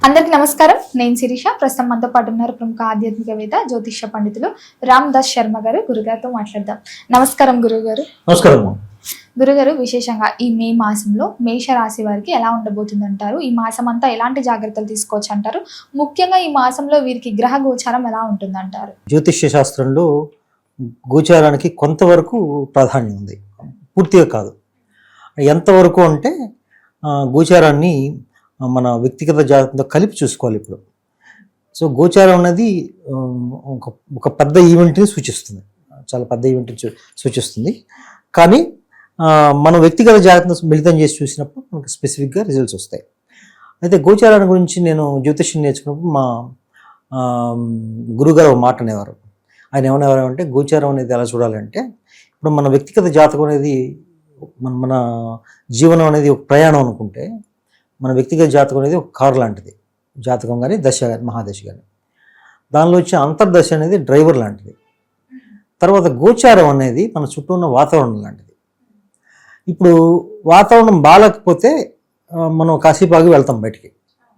అందరికీ నమస్కారం. నేను శిరీష. ప్రస్తుతం మనతో పాటు ఉన్నారు ప్రముఖ ఆధ్యాత్మికవేత్త జ్యోతిష్య పండితులు రామ్ దాస్ శర్మ గారు. గురుగారితో మాట్లాడదాం. నమస్కారం గురుగారు. నమస్కారం గురుగారు, విశేషంగా ఈ మే మాసంలో మేష రాశి వారికి ఎలా ఉండబోతుంది అంటారు? ఈ మాసం అంతా ఎలాంటి జాగ్రత్తలు తీసుకోవచ్చు అంటారు? ముఖ్యంగా ఈ మాసంలో వీరికి గ్రహ గోచారం ఎలా ఉంటుంది అంటారు? జ్యోతిష్య శాస్త్రంలో గోచారానికి కొంతవరకు ప్రాధాన్యం ఉంది, పూర్తిగా కాదు. ఎంతవరకు అంటే గోచారాన్ని మన వ్యక్తిగత జాతకంతో కలిపి చూసుకోవాలి. ఇప్పుడు సో గోచారం అనేది ఒక పెద్ద ఈవెంట్ని సూచిస్తుంది, చాలా పెద్ద ఈవెంట్ని సూచిస్తుంది. కానీ మనం వ్యక్తిగత జాతకం మిళితం చేసి చూసినప్పుడు మనకు స్పెసిఫిక్గా రిజల్ట్స్ వస్తాయి. అయితే గోచారాన్ని గురించి నేను జ్యోతిష్యం నేర్చుకున్నప్పుడు మా గురుగారు మాట అనేవారు. ఆయన ఏమనేవారు అంటే, గోచారం అనేది ఎలా చూడాలంటే, ఇప్పుడు మన వ్యక్తిగత జాతకం అనేది మన జీవనం అనేది ఒక ప్రయాణం అనుకుంటే, మన వ్యక్తిగత జాతకం అనేది ఒక కారు లాంటిది. జాతకం కానీ దశ కానీ మహాదశ కానీ, దానిలో వచ్చే అంతర్దశ అనేది డ్రైవర్ లాంటిది. తర్వాత గోచారం అనేది మన చుట్టూ ఉన్న వాతావరణం లాంటిది. ఇప్పుడు వాతావరణం బాగాలేకపోతే మనం కాసేపు ఆగి వెళ్తాం బయటికి,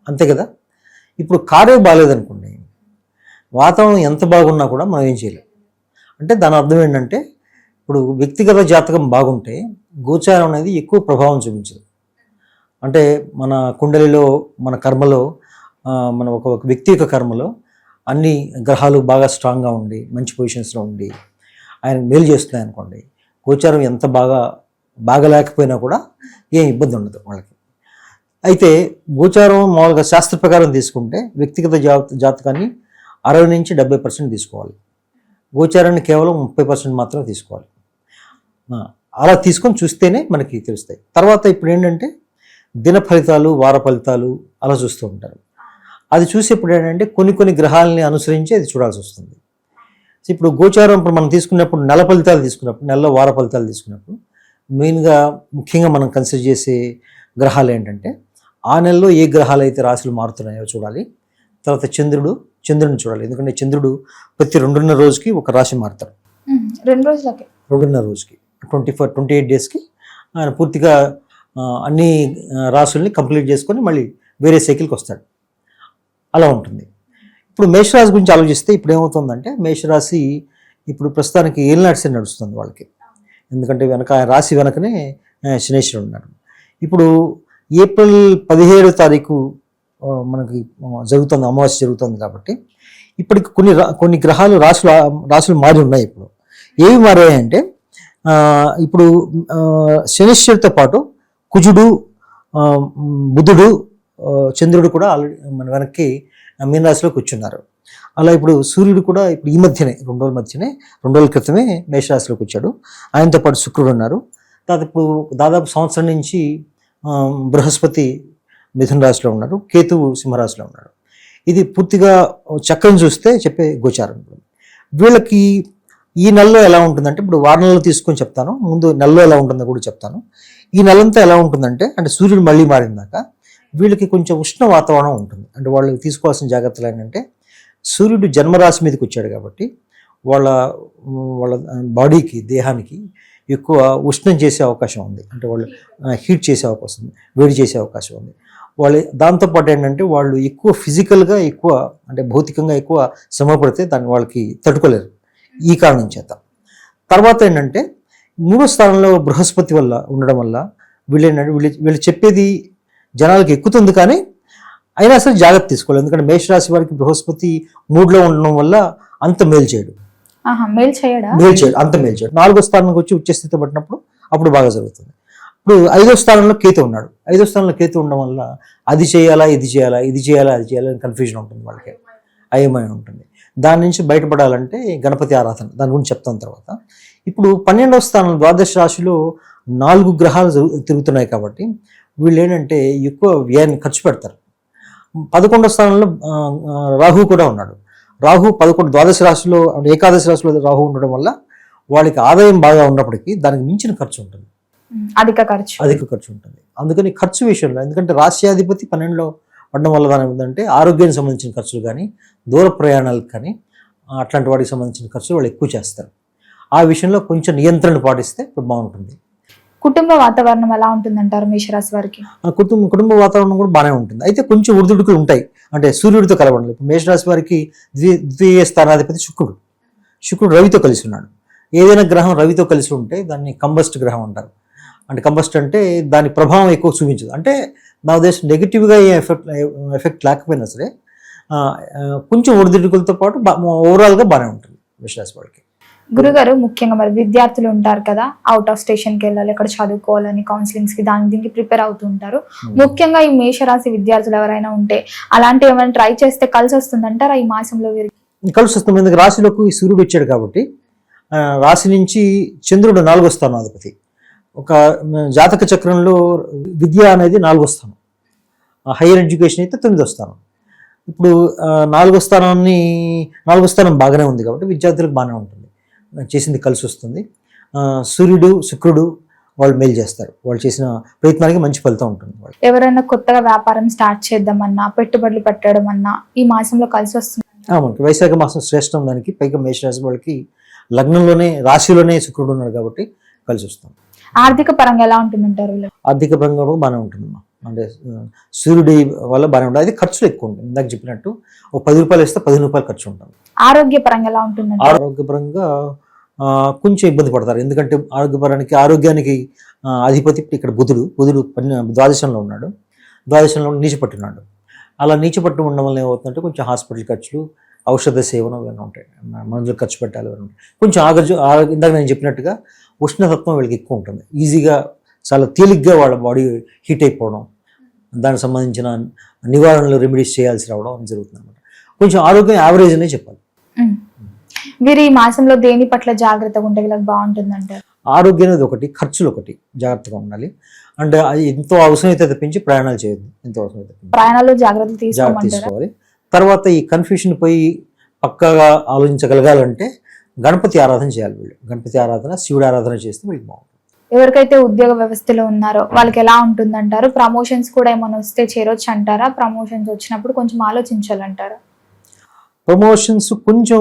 అంతే కదా. ఇప్పుడు కారే బాగాలేదనుకోండి, వాతావరణం ఎంత బాగున్నా కూడా మనం ఏం చేయలేం. అంటే దాని అర్థం ఏంటంటే, ఇప్పుడు వ్యక్తిగత జాతకం బాగుంటే గోచారం అనేది ఎక్కువ ప్రభావం చూపించదు. అంటే మన కుండలిలో, మన కర్మలో, మన ఒక వ్యక్తి యొక్క కర్మలో అన్ని గ్రహాలు బాగా స్ట్రాంగ్గా ఉండి మంచి పొజిషన్స్లో ఉండి ఆయన మేలు చేస్తున్నాయి అనుకోండి, గోచారం ఎంత బాగా లేకపోయినా కూడా ఏం ఇబ్బంది ఉండదు వాళ్ళకి. అయితే గోచారం మామూలుగా శాస్త్ర ప్రకారం తీసుకుంటే వ్యక్తిగత జాతకాన్ని 60 నుంచి 70% తీసుకోవాలి, గోచారాన్ని కేవలం 30% మాత్రమే తీసుకోవాలి. అలా తీసుకొని చూస్తేనే మనకి తెలుస్తాయి. తర్వాత ఇప్పుడు ఏంటంటే దిన ఫలితాలు, వార ఫలితాలు అలా చూస్తూ ఉంటారు. అది చూసేప్పుడు ఏంటంటే కొన్ని గ్రహాలని అనుసరించి అది చూడాల్సి వస్తుంది. ఇప్పుడు గోచారం ఇప్పుడు మనం తీసుకున్నప్పుడు నెల ఫలితాలు తీసుకున్నప్పుడు, నెలలో వార ఫలితాలు తీసుకున్నప్పుడు మెయిన్గా ముఖ్యంగా మనం కన్సిడర్ చేసే గ్రహాలు ఏంటంటే, ఆ నెలలో ఏ గ్రహాలు అయితే రాశులు మారుతున్నాయో చూడాలి. తర్వాత చంద్రుడిని చూడాలి. ఎందుకంటే చంద్రుడు ప్రతి 2.5 రోజుకి ఒక రాశి మారుతారు. 2.5 రోజుకి 28 డేస్కి ఆయన పూర్తిగా అన్ని రాశుల్ని కంప్లీట్ చేసుకొని మళ్ళీ వేరే సైకిల్కి వస్తాడు. అలా ఉంటుంది. ఇప్పుడు మేషరాశి గురించి ఆలోచిస్తే ఇప్పుడు ఏమవుతుందంటే, మేషరాశి ఇప్పుడు ప్రస్తుతానికి ఏలినాటి శని నడుస్తుంది వాళ్ళకి. ఎందుకంటే రాశి వెనకనే శనేశ్వరుడు ఉన్నాడు. ఇప్పుడు ఏప్రిల్ 17వ తారీఖు మనకి జరుగుతుంది, అమావాస్య జరుగుతుంది. కాబట్టి ఇప్పటికి కొన్ని గ్రహాలు రాశులు మారి ఉన్నాయి. ఇప్పుడు ఏవి మారాయంటే, ఇప్పుడు శనేశ్వరుడితో పాటు కుజుడు, బుధుడు, చంద్రుడు కూడా ఆల్రెడీ మన వెనక్కి మీనరాశిలో కూర్చున్నారు. అలా ఇప్పుడు సూర్యుడు కూడా ఇప్పుడు ఈ మధ్యనే 2 రోజుల క్రితమే మేషరాశిలోకి వచ్చాడు. ఆయనతో పాటు శుక్రుడు ఉన్నారు. తర్వాత ఇప్పుడు దాదాపు సంవత్సరం నుంచి బృహస్పతి మిథున రాశిలో ఉన్నారు, కేతువు సింహరాశిలో ఉన్నాడు. ఇది పూర్తిగా చక్రం చూస్తే చెప్పే గోచారం. వీళ్ళకి ఈ నెలలో ఎలా ఉంటుందంటే, ఇప్పుడు వార నెలలో తీసుకొని చెప్తాను, ముందు నెలలో ఎలా ఉంటుందో కూడా చెప్తాను. ఈ నెలంతా ఎలా ఉంటుందంటే, అంటే సూర్యుడు మళ్ళీ మారిందాక వీళ్ళకి కొంచెం ఉష్ణ వాతావరణం ఉంటుంది. అంటే వాళ్ళు తీసుకోవాల్సిన జాగ్రత్తలు ఏంటంటే, సూర్యుడు జన్మరాశి మీదకి వచ్చాడు కాబట్టి వాళ్ళ బాడీకి, దేహానికి ఎక్కువ ఉష్ణం చేసే అవకాశం ఉంది. అంటే వాళ్ళు హీట్ చేసే అవకాశం ఉంది, వేడి చేసే అవకాశం ఉంది. వాళ్ళు దాంతోపాటు ఏంటంటే, వాళ్ళు ఎక్కువ ఫిజికల్గా ఎక్కువ, అంటే భౌతికంగా ఎక్కువ శ్రమ పడితే దాన్ని వాళ్ళకి తట్టుకోలేరు. ఈ కారణం చేత తర్వాత ఏంటంటే, 3వ స్థానంలో బృహస్పతి వల్ల ఉండడం వల్ల వీళ్ళు చెప్పేది జనాలకి ఎక్కుతుంది, కానీ అయినా సరే జాగ్రత్త తీసుకోవాలి. ఎందుకంటే మేషరాశి వారికి బృహస్పతి 3లో ఉండడం వల్ల అంత మేలు చేయడు. అంత మేలు చేయడు. 4వ స్థానానికి వచ్చి ఉచ్చస్థితి పట్టినప్పుడు అప్పుడు బాగా జరుగుతుంది. ఇప్పుడు 5వ స్థానంలో కేతు ఉన్నాడు. 5వ స్థానంలో కేతు ఉండడం వల్ల అది చేయాలా, ఇది చేయాలా అని కన్ఫ్యూజన్ ఉంటుంది వాళ్ళకి, అయమయం ఉంటుంది. దాని నుంచి బయటపడాలంటే గణపతి ఆరాధన, దాని గురించి చెప్తాను తర్వాత. ఇప్పుడు 12వ స్థానం ద్వాదశ రాశిలో 4 గ్రహాలు తిరుగుతున్నాయి కాబట్టి వీళ్ళు ఏంటంటే ఎక్కువ వ్యయాన్ని ఖర్చు పెడతారు. 11వ స్థానంలో రాహు కూడా ఉన్నాడు. రాహు 11 ద్వాదశ రాశిలో, ఏకాదశి రాశిలో రాహు ఉండడం వల్ల వాళ్ళకి ఆదాయం బాగా ఉన్నప్పటికీ దానికి మించిన ఖర్చు ఉంటుంది, అధిక ఖర్చు ఉంటుంది. అందుకని ఖర్చు విషయంలో, ఎందుకంటే రాశ్యాధిపతి 12లో ఉండడం వల్ల దాని ఏంటంటే ఆరోగ్యానికి సంబంధించిన ఖర్చులు కానీ, దూర ప్రయాణాలకు కానీ, అట్లాంటి వాటికి సంబంధించిన ఖర్చులు వాళ్ళు ఎక్కువ చేస్తారు. ఆ విషయంలో కొంచెం నియంత్రణ పాటిస్తే బాగుంటుంది. కుటుంబ వాతావరణం ఎలా ఉంటుందంటారు మేషరాశి వారికి? ఆ కుటుంబ వాతావరణం కూడా బాగానే ఉంటుంది. అయితే కొంచెం ఒడిదుడుకులు ఉంటాయి. అంటే సూర్యుడితో కలవడం. ఇప్పుడు మేషరాశి వారికి ద్వితీయ స్థానాధిపతి శుక్రుడు రవితో కలిసి ఉన్నాడు. ఏదైనా గ్రహం రవితో కలిసి ఉంటే దాన్ని కంబస్ట్ గ్రహం అంటారు. అంటే కంబస్ట్ అంటే దాని ప్రభావం ఎక్కువ చూపించదు. అంటే నా ఉద్దేశం నెగిటివ్గా ఏ ఎఫెక్ట్ లేకపోయినా సరే కొంచెం ఒడిదుడుకులతో పాటు ఓవరాల్గా బాగానే ఉంటుంది మేషరాశి వారికి. గురుగారు, ముఖ్యంగా మరి విద్యార్థులు ఉంటారు కదా, అవుట్ ఆఫ్ స్టేషన్కి వెళ్ళాలి, అక్కడ చదువుకోవాలని కౌన్సిలింగ్స్ కి దీనికి ప్రిపేర్ అవుతూ ఉంటారు. ముఖ్యంగా ఈ మేషరాశి విద్యార్థులు ఎవరైనా ఉంటే అలాంటి ఏమైనా ట్రై చేస్తే కలిసి వస్తుందంటారా ఈ మాసంలో వీరికి? కలిసి వస్తుంది. ఎందుకు రాశిలోకి ఈ సూర్యుడు వచ్చాడు కాబట్టి రాశి నుంచి చంద్రుడు 4వ స్థానాధిపతి. ఒక జాతక చక్రంలో విద్య అనేది 4వ స్థానం, హైయర్ ఎడ్యుకేషన్ అయితే 9వ స్థానం. ఇప్పుడు 4వ స్థానం బాగానే ఉంది కాబట్టి విద్యార్థులకు బాగానే ఉంటుంది. చేసింది కలిసి వస్తుంది. సూర్యుడు శుక్రుడు వాళ్ళు మేలు చేస్తారు. వాళ్ళు చేసిన ప్రయత్నానికి మంచి ఫలితం ఉంటుంది. ఎవరైనా కొత్తగా వ్యాపారం స్టార్ట్ చేద్దామన్నా, పెట్టుబడులు పెట్టడం అన్నా ఈ మాసంలో కలిసి వస్తుంది. మనకి వైశాఖ మాసం శ్రేష్టం. దానికి పైగా మేషరాశి వాళ్ళకి లగ్నంలోనే రాశిలోనే శుక్రుడు ఉన్నాడు కాబట్టి కలిసి వస్తుంది. ఆర్థిక పరంగా ఎలా ఉంటుందంటారు? ఆర్థిక పరంగా కూడా బాగానే ఉంటుందమ్మా. అంటే సూర్యుడి వల్ల బాగానే ఉంటుంది. అది ఖర్చులు ఎక్కువ ఉంటుంది. ఇందాక చెప్పినట్టు ఒక 10 రూపాయలు ఇస్తే 15 రూపాయలు ఖర్చు ఉంటుంది. ఆరోగ్య పరంగా ఎలా ఉంటుంది? ఆరోగ్యపరంగా కొంచెం ఇబ్బంది పడతారు. ఎందుకంటే ఆరోగ్యానికి అధిపతి ఇక్కడ బుధుడు ద్వాదశంలో ఉన్నాడు. ద్వాదశంలో నీచపట్టున్నాడు. అలా నీచపట్టు ఉండడం వల్ల ఏమవుతుందంటే కొంచెం హాస్పిటల్ ఖర్చులు, ఔషధ సేవనం ఇవన్నీ ఉంటాయి. మందులు ఖర్చు పెట్టాలి ఇవన్నీ ఉంటాయి. కొంచెం ఇందాక నేను చెప్పినట్టుగా ఉష్ణతత్వం వీళ్ళకి ఎక్కువ ఉంటుంది. ఈజీగా చాలా తేలిగ్గా వాళ్ళ బాడీ హీట్ అయిపోవడం, దానికి సంబంధించిన నివారణలు రెమెడీస్ చేయాల్సి రావడం అని జరుగుతుంది అనమాట. కొంచెం ఆరోగ్యం యావరేజ్ అనే చెప్పాలి. వీరు ఈ మాసంలో దేని పట్ల జాగ్రత్తగా ఉంటే వీళ్ళకి బాగుంటుందంటారు? ఆరోగ్యం అనేది ఒకటి, ఖర్చులు ఒకటి, జాగ్రత్తగా ఉండాలి. అంటే అది ఎంతో అవసరమైతే తప్పించి ప్రయాణాలు చేయొద్దు. ఎంతో అవసరమైతే ప్రయాణాల్లో జాగ్రత్తలు తీసుకోవాలి. తర్వాత ఈ కన్ఫ్యూషన్ పోయి పక్కగా ఆలోచించగలగాలంటే గణపతి ఆరాధన చేయాలి. వీళ్ళు గణపతి ఆరాధన, శివుడు ఆరాధన చేస్తే వీళ్ళకి బాగుంటుంది. ఎవరికైతే ఉద్యోగ వ్యవస్థలో ఉన్నారో వాళ్ళకి ఎలా ఉంటుందంటారు? ప్రమోషన్స్ కూడా ఏమైనా వస్తే చేరొచ్చు అంటారా? ప్రమోషన్స్ వచ్చినప్పుడు కొంచెం ఆలోచించాలంటారా? ప్రమోషన్స్ కొంచెం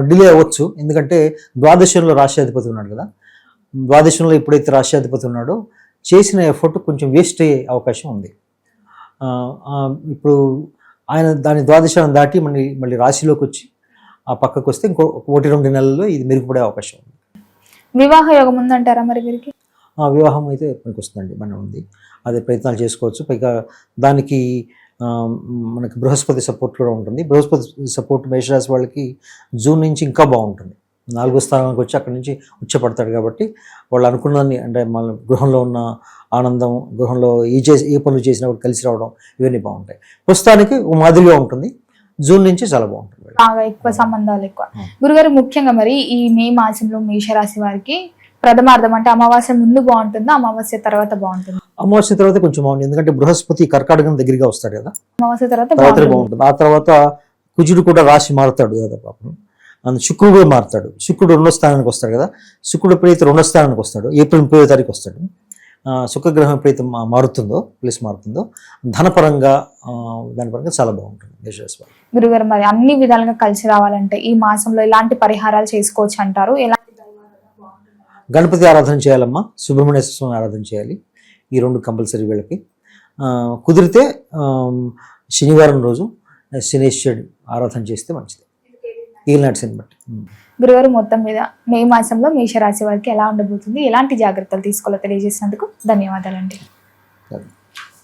డిలే అవ్వచ్చు. ఎందుకంటే ద్వాదశంలో రాష్ట్రాధిపతి ఉన్నాడు కదా. ద్వాదశంలో ఎప్పుడైతే రాష్ట్రాధిపతి ఉన్నాడో చేసిన ఎఫర్ట్ కొంచెం వేస్ట్ అయ్యే అవకాశం ఉంది. ఇప్పుడు ఆయన దాని ద్వాదశాన్ని దాటి మళ్ళీ రాశిలోకి వచ్చి ఆ పక్కకు వస్తే ఇంకో 1-2 నెలల్లో ఇది మెరుగుపడే అవకాశం ఉంది. వివాహ యోగం ఉందంటారా మరి వీరికి? వివాహం అయితే మనకు వస్తుందండి, మన ఉంది. అదే ప్రయత్నాలు చేసుకోవచ్చు. పైగా దానికి మనకి బృహస్పతి సపోర్ట్ కూడా ఉంటుంది. బృహస్పతి సపోర్ట్ మేషరాశి వాళ్ళకి జూన్ నుంచి ఇంకా బాగుంటుంది. 4వ స్థానానికి వచ్చి అక్కడి నుంచి ఉచ్చపడతాడు కాబట్టి వాళ్ళు అనుకున్నదాన్ని, అంటే మన గృహంలో ఉన్న ఆనందం, గృహంలో ఏ పనులు చేసినప్పుడు కలిసి రావడం, ఇవన్నీ బాగుంటాయి. ప్రస్తుతానికి ఒక మాదిరిగా ఉంటుంది. జూన్ నుంచి చాలా బాగుంటుంది. బాగా ఎక్కువ సంబంధాలు ఎక్కువ. గురుగారు, ముఖ్యంగా మరి ఈ మే మాసంలో మేషరాశి వారికి ప్రథమార్థం అంటే అమావాస్య ముందు బాగుంటుందా, అమావాస్య తర్వాత బాగుంటుందా? అమావాస్య తర్వాత కొంచెం బాగుంటుంది. ఎందుకంటే బృహస్పతి కర్కాటకం దగ్గరగా వస్తాడు కదా. అమావాస్య తర్వాత బాగుంటుంది. ఆ తర్వాత కుజుడు కూడా రాశి మారుతాడు కదా పాపం. శుక్రుడు కూడా మారుతాడు. శుక్రుడు 2వ స్థానానికి వస్తాడు కదా. శుక్రుడు ఎప్పుడైతే 2వ స్థానానికి వస్తాడు, ఏప్రిల్ 30వ తారీఖు వస్తాడు. శుక్రగ్రహం ఎప్పుడైతే ప్లేస్ మారుతుందో ధనపరంగా దానిపరంగా చాలా బాగుంటుంది మేషరాశి వారు. గురుగారు, మరి అన్ని విధాలుగా కలిసి రావాలంటే ఈ మాసంలో ఎలాంటి పరిహారాలు చేసుకోవచ్చు అంటారు? గణపతి ఆరాధన చేయాలమ్మా, సుబ్రహ్మణ్యేశ్వర స్వామి ఆరాధన చేయాలి. ఈ 2 కంపల్సరీ వీళ్ళకి. కుదిరితే శనివారం రోజు శనేశ్వరుడు ఆరాధన చేస్తే మంచిది. ఈనాటిని బట్టి. గురువారు, మొత్తం మీద మే మాసంలో మేషరాశి వారికి ఎలా ఉండబోతుంది, ఎలాంటి జాగ్రత్తలు తీసుకోవాలో తెలియజేసినందుకు ధన్యవాదాలండి.